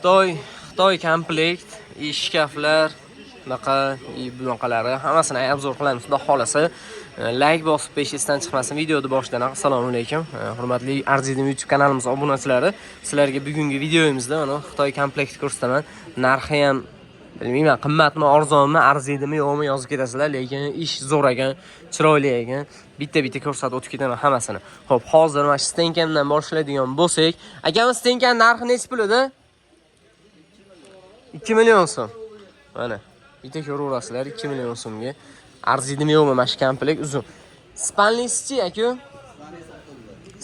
Xitoy komplekt, shkaflar, bunaqalari hammasini obzor qilamiz. Xudo xolasa, like bosib peshingizdan chiqmasin. Videoni boshidan assalomu alaykum. Hurmatli Arzidim YouTube kanalimiz obunachilari, sizlarga bugungi videomizda mana Xitoy komplekt ko'rsataman. Narxi ham bilmayman, qimmatmi, arzonmi, arzidimi, yo'qmi yozib ketasizlar, lekin ish zo'r ekan, chiroyli ekan. Bitta ko'rsatib o'tib ketaman hammasini. Xo'p, hozir mana stenkamdan boshlaydigan bo'lsak, akamiz stenkan narxi necha pul edi? 2 million so'm. Mana bitta ko'raverasizlar, 2 million so'mga. Arzidimi, yo'qmi mana shu komplekt uzun. Spanlisi-chi aka?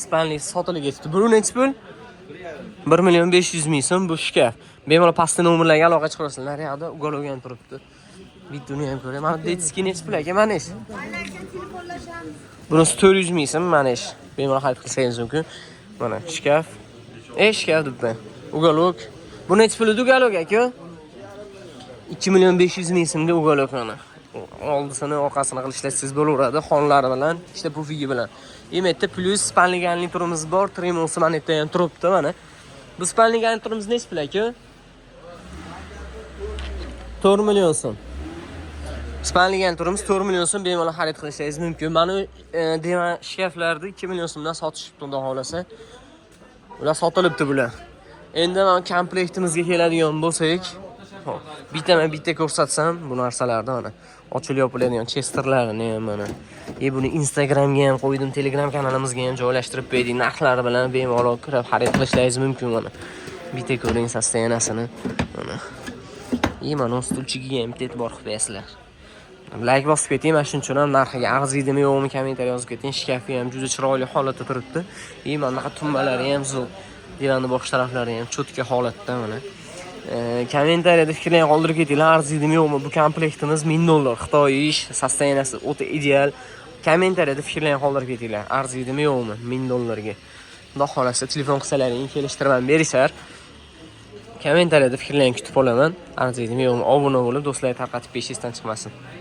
Spanlisi sotilib ketdi. Bu necha pul? 1 million 500 ming so'm bu shkaf. Bemalol pastki nomerlarga aloqa chiqarasizlar. Yoqda ugalgan turibdi. Bituni ham ko'ray. Mana detski necha pul aka? Mana ish. Bunisi 400 ming so'm, mana ish. Bemalol xarid qilsangiz mumkin. Mana shkaf. Shkaf debman. Ugalok. Bu necha pul edi ugalok aka? 2 million 500 ming so'mga ugalok mana. Oldisini, orqasini qilishlarsiz bo'laveradi, xonlari bilan, ishla pufigi bilan. Yemetda plus spanliganlik turimiz bor, Tremonsi manetda ham turibdi mana. Bu spanliganlik turimiz necha pul aka? 4 million so'm. Spanligan turimiz 4 million so'm bemalol xarid qilishingiz mumkin. Mana demak shkaflarni 2 million so'mdan sotishibdi, xudo xolasa. Ular sotilibdi bular. Endi men komplektimizga keladigan bo'lsak, bitta ko'rsatsam bu narsalarni mana ochilib yopiladigan chesterlarni ham mana. Buni Instagramga ham qo'ydim, Telegram kanalimizga ham joylashtirib qo'ydik. Narxlari bilan bemalol kirib xarid qilishingiz mumkin mana. Bitta ko'ring sostoyanasini mana. Mana stulchiga ham e'tibor qilib qo'yasizlar. Like bosib keting, mana shuning uchun ham narxiga arzidimi yo'qmi kommentariy yozib keting. Shkafi ham juda chiroyli holatda turibdi. Mana bunaqa tumbalari ham zo'r. Divanni bosh taraflari ham cho'tka holatda mana. Kommentariyada fikrlaringizni qoldirib ketinglar. Arzidimi yo'qmi bu komplektimiz $1000. Xitoy ish, sostoyanasi o'ta ideal. Kommentariyada fikrlaringizni qoldirib ketinglar. Arzidimi yo'qmi $1000 ga. Xudo xolasa telefon qilsalaringiz kelishtirib berishar. Kommentariyada fikrlaringizni kutib qolaman. Arzidimi yo'qmi obuna bo'lib, do'stlarga tarqatib peshingizdan chiqmasin.